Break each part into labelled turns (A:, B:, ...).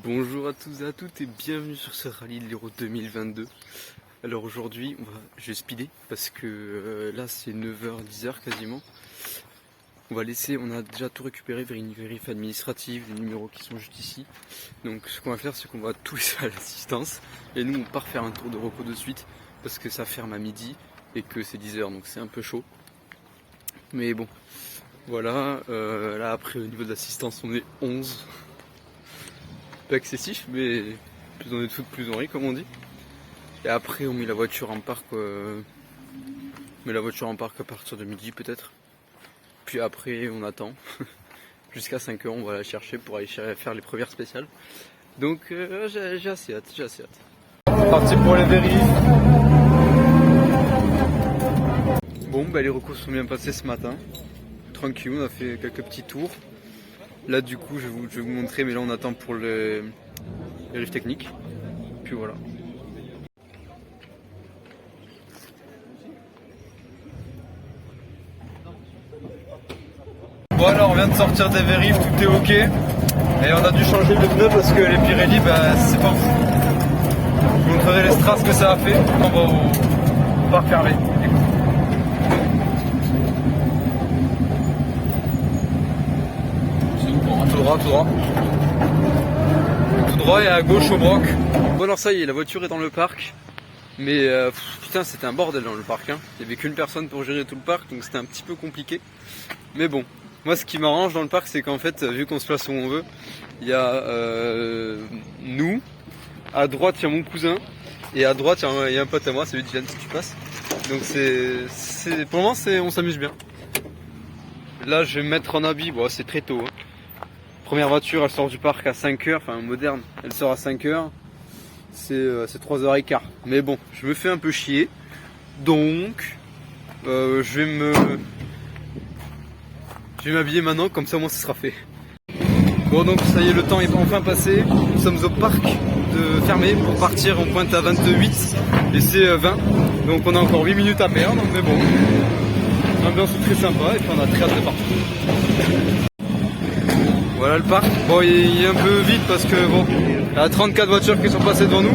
A: Bonjour à tous et à toutes et bienvenue sur ce rallye de l'Hérault 2022. Alors aujourd'hui je vais speeder parce que là c'est 9h, 10h quasiment. On a déjà tout récupéré vers une vérif administrative, les numéros qui sont juste ici. Donc ce qu'on va faire c'est qu'on va tout laisser à l'assistance et nous on part faire un tour de repos de suite parce que ça ferme à midi et que c'est 10h donc c'est un peu chaud. Mais bon, voilà, là après au niveau de l'assistance on est 11. Pas excessif, mais plus on est de foot, plus on rit, comme on dit. Et après, on met la voiture en parc. On met la voiture en parc à partir de midi, peut-être. Puis après, on attend. Jusqu'à 5h, on va la chercher pour aller faire les premières spéciales. Donc, j'ai assez hâte, C'est parti pour les vérifs. Bon, les recours sont bien passés ce matin. Tranquille, on a fait quelques petits tours. Là du coup je vais vous montrer, mais là on attend pour les vérifs techniques. Puis voilà. Bon alors on vient de sortir des vérifs, tout est ok. Et on a dû changer de pneu parce que les Pirelli c'est pas fou. Je vous montrerai les strass que ça a fait. On va au parc fermé. Tout droit et à gauche au broc. Bon alors ça y est, la voiture est dans le parc. Mais putain c'était un bordel dans le parc hein. Il n'y avait qu'une personne pour gérer tout le parc, donc c'était un petit peu compliqué. Mais bon, moi ce qui m'arrange dans le parc c'est qu'en fait, vu qu'on se place où on veut, il y a nous, à droite il y a mon cousin, et à droite il y a un pote à moi, c'est lui Dylan si tu passes. Donc pour le moment on s'amuse bien. Là je vais me mettre en habit, bon c'est très tôt hein. Première voiture, elle sort du parc à 5h, enfin moderne, elle sort à 5h, c'est 3h15. Mais bon, je me fais un peu chier, donc je vais m'habiller maintenant, comme ça moi ça sera fait. Bon donc ça y est, le temps est enfin passé, nous sommes au parc de fermé pour partir, on pointe à 28 et c'est 20, donc on a encore 8 minutes à perdre, mais bon, l'ambiance est très sympa et puis on a très hâte de partir. Voilà le parc, bon il est un peu vide parce que bon, il y a 34 voitures qui sont passées devant nous.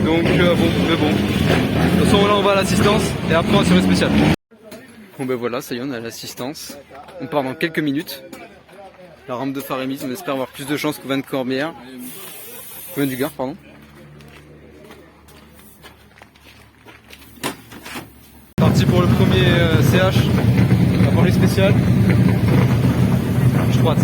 A: Donc bon, mais bon. De toute façon là on va à l'assistance et après on va sur les spéciales. Bon voilà, ça y est, on a l'assistance. On part dans quelques minutes. La rampe de phare est mise, on espère avoir plus de chance qu'au vin de Corbière. Au vin du Gard, pardon. Parti pour le premier CH, on va voir les spéciales. Droite.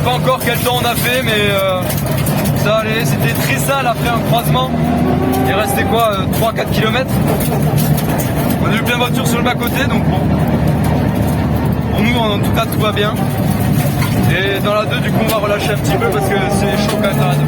A: sais pas encore quel temps on a fait, mais ça allait. C'était très sale après un croisement. Il restait quoi, 3-4 km. On a eu plein de voitures sur le bas-côté, donc bon. Pour nous, en tout cas, tout va bien. Et dans la 2, du coup, on va relâcher un petit peu parce que c'est chaud quand même dans la 2.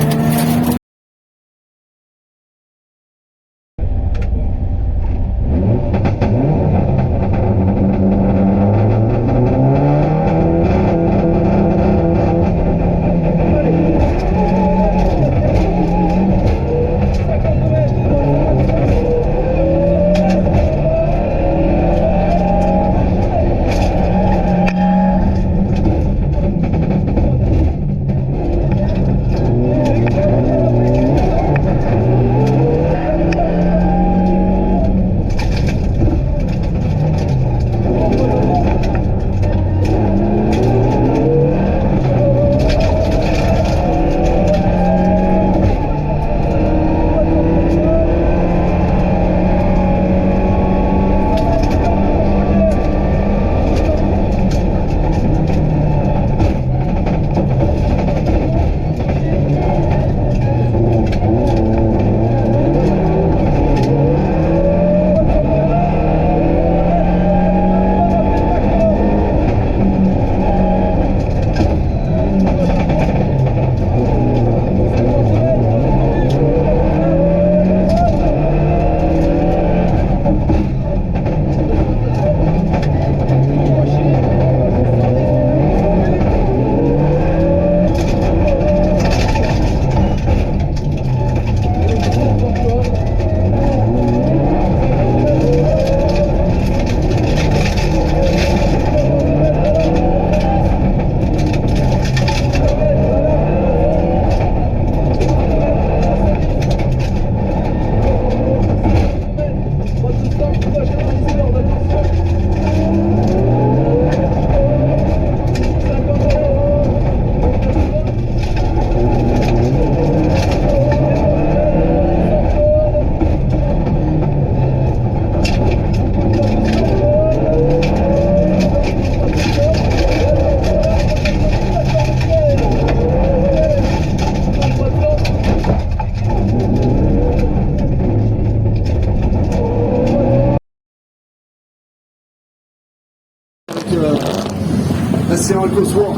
B: C'est un Cosworth.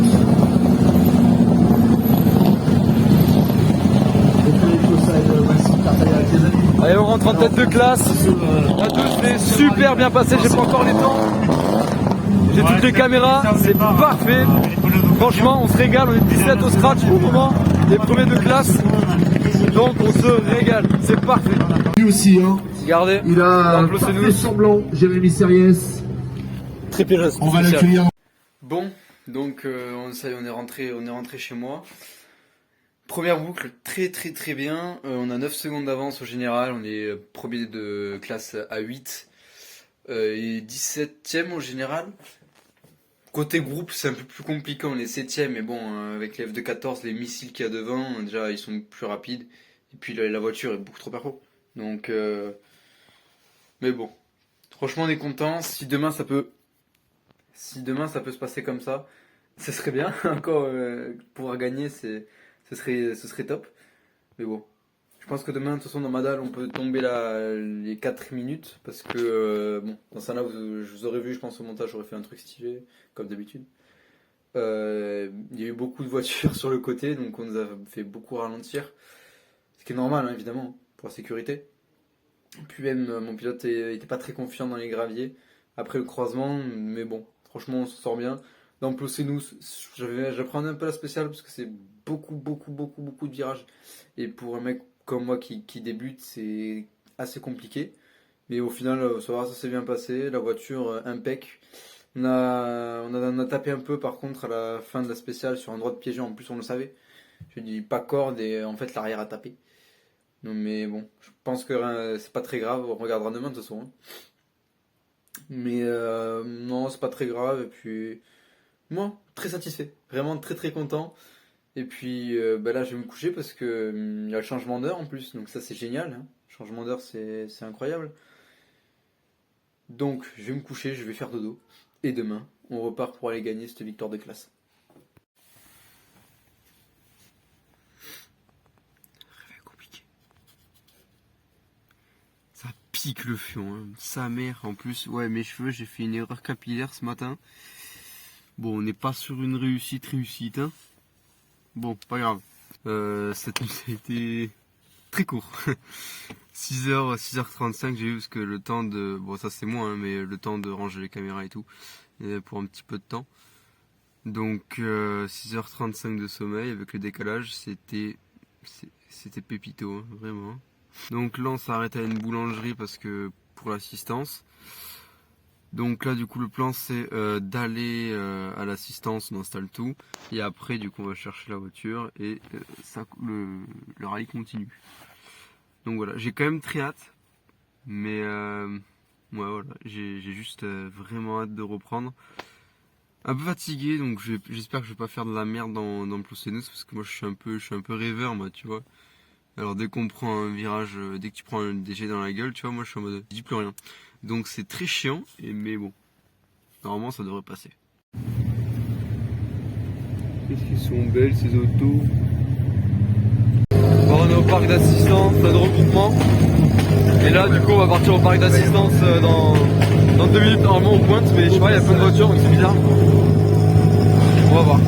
A: Allez, on rentre en tête de classe. La 2 c'est super bien passé, j'ai pas encore les temps. J'ai toutes les caméras, c'est parfait. Franchement, on se régale, on est 17 au scratch pour le moment, les premiers de classe. Donc on se régale, c'est parfait.
B: Lui aussi, hein.
A: Regardez,
B: Il a fait semblant, Jérémy Sériès.
A: Très pire.
B: On va l'accueillir.
A: Bon, donc ça y est, on est rentré chez moi. Première boucle, très bien. On a 9 secondes d'avance au général, on est premier de classe à 8 et 17ème au général. Côté groupe, c'est un peu plus compliqué, on est 7ème, mais bon, avec les F214, les missiles qu'il y a devant, déjà ils sont plus rapides. Et puis la voiture est beaucoup trop perro. Donc, mais bon, franchement on est content. Si demain ça peut se passer comme ça, ce serait bien. Encore pouvoir gagner, ce serait top. Mais bon, je pense que demain, de toute façon, dans ma dalle, on peut tomber les 4 minutes. Parce que, bon, dans ça là, je vous aurais vu, je pense au montage, j'aurais fait un truc stylé, comme d'habitude. Il y a eu beaucoup de voitures sur le côté, donc on nous a fait beaucoup ralentir. Ce qui est normal, hein, évidemment, pour la sécurité. Puis même, mon pilote était pas très confiant dans les graviers après le croisement, mais bon, franchement, on s'en sort bien. Dans Plossénou, j'apprenais un peu la spéciale parce que c'est beaucoup de virages. Et pour un mec comme moi qui débute, c'est assez compliqué. Mais au final, ça s'est bien passé. La voiture, impec. On a tapé un peu par contre à la fin de la spéciale sur un droit de piégé. En plus, on le savait. Je dis pas corde et en fait, l'arrière a tapé. Non, mais bon, je pense que c'est pas très grave. On regardera demain de toute façon, hein. Mais non, c'est pas très grave. Et puis, moi, très satisfait. Vraiment très content. Et puis là, je vais me coucher parce que il y a le changement d'heure en plus. Donc ça, c'est génial, hein. Le changement d'heure, c'est incroyable. Donc, je vais me coucher, je vais faire dodo. Et demain, on repart pour aller gagner cette victoire de classe. critique le fion, hein. Sa mère en plus. Ouais, mes cheveux, j'ai fait une erreur capillaire ce matin. Bon, on n'est pas sur une réussite, hein. Bon, pas grave. Cette nuit, ça a été très court. 6h35, j'ai eu parce que le temps de... Bon, ça c'est moi, hein, mais le temps de ranger les caméras et tout. Pour un petit peu de temps. Donc, 6h35 de sommeil avec le décalage, c'était pépito, hein, vraiment. Donc là, on s'arrête à une boulangerie parce que pour l'assistance. Donc là, du coup, le plan c'est d'aller à l'assistance, on installe tout. Et après, du coup, on va chercher la voiture et le rallye continue. Donc voilà, j'ai quand même très hâte. Mais ouais, voilà, j'ai juste vraiment hâte de reprendre. Un peu fatigué, donc j'espère que je vais pas faire de la merde dans Plossénos parce que moi je suis un peu rêveur, moi, tu vois. Alors dès qu'on prend un virage, dès que tu prends un DG dans la gueule, tu vois, moi je suis en mode je dis plus rien. Donc c'est très chiant, mais bon, normalement ça devrait passer. Qu'est-ce qu'ils sont belles ces autos. Bon, on est au parc d'assistance de regroupement. Et là du coup on va partir au parc d'assistance dans 2 minutes, normalement on pointe, mais je sais pas, il y a plein de voitures donc c'est bizarre. On va voir.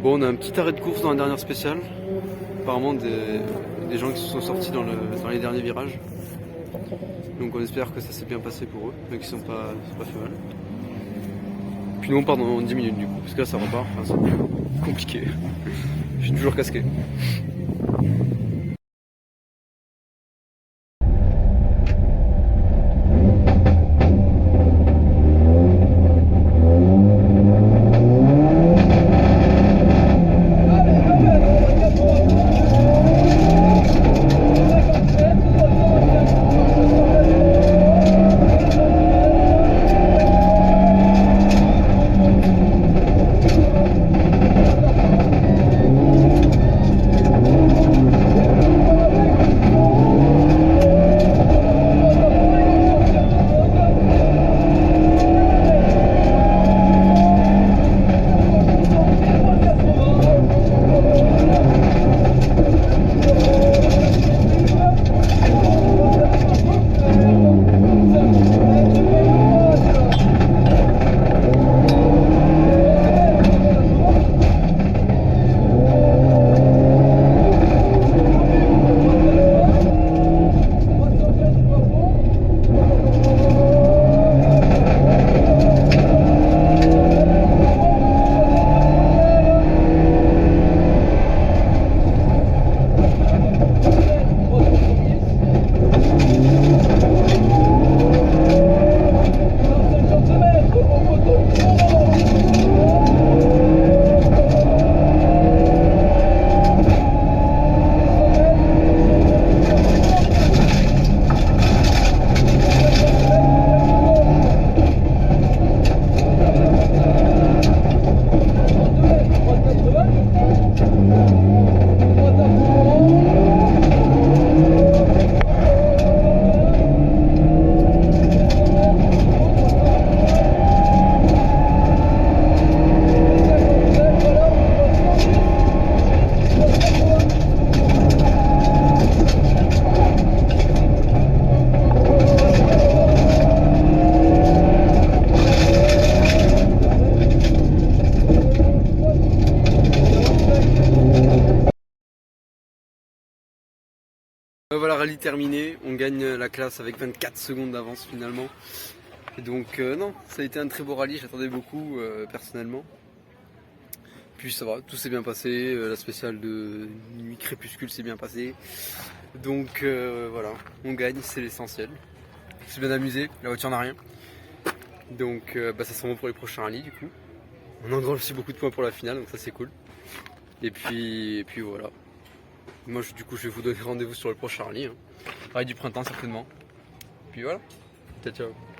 A: Bon, on a un petit arrêt de course dans la dernière spéciale. Apparemment des gens qui se sont sortis dans les derniers virages. Donc on espère que ça s'est bien passé pour eux, mais qu'ils sont pas fait mal. Puis nous on part dans 10 minutes du coup, parce que là ça repart, enfin, c'est compliqué. Je suis toujours casqué. Voilà, rallye terminé, on gagne la classe avec 24 secondes d'avance finalement. Et donc non, ça a été un très beau rallye, j'attendais beaucoup personnellement. Puis ça va, tout s'est bien passé, la spéciale de nuit crépuscule s'est bien passée. Donc voilà, on gagne, c'est l'essentiel. Je suis bien amusé, la voiture n'a rien. Donc ça sera bon pour les prochains rallyes du coup. On engrange aussi beaucoup de points pour la finale, donc ça c'est cool. Et puis voilà. Moi du coup je vais vous donner rendez-vous sur le prochain rallye. Rallye du printemps certainement. Puis voilà. Ciao ciao.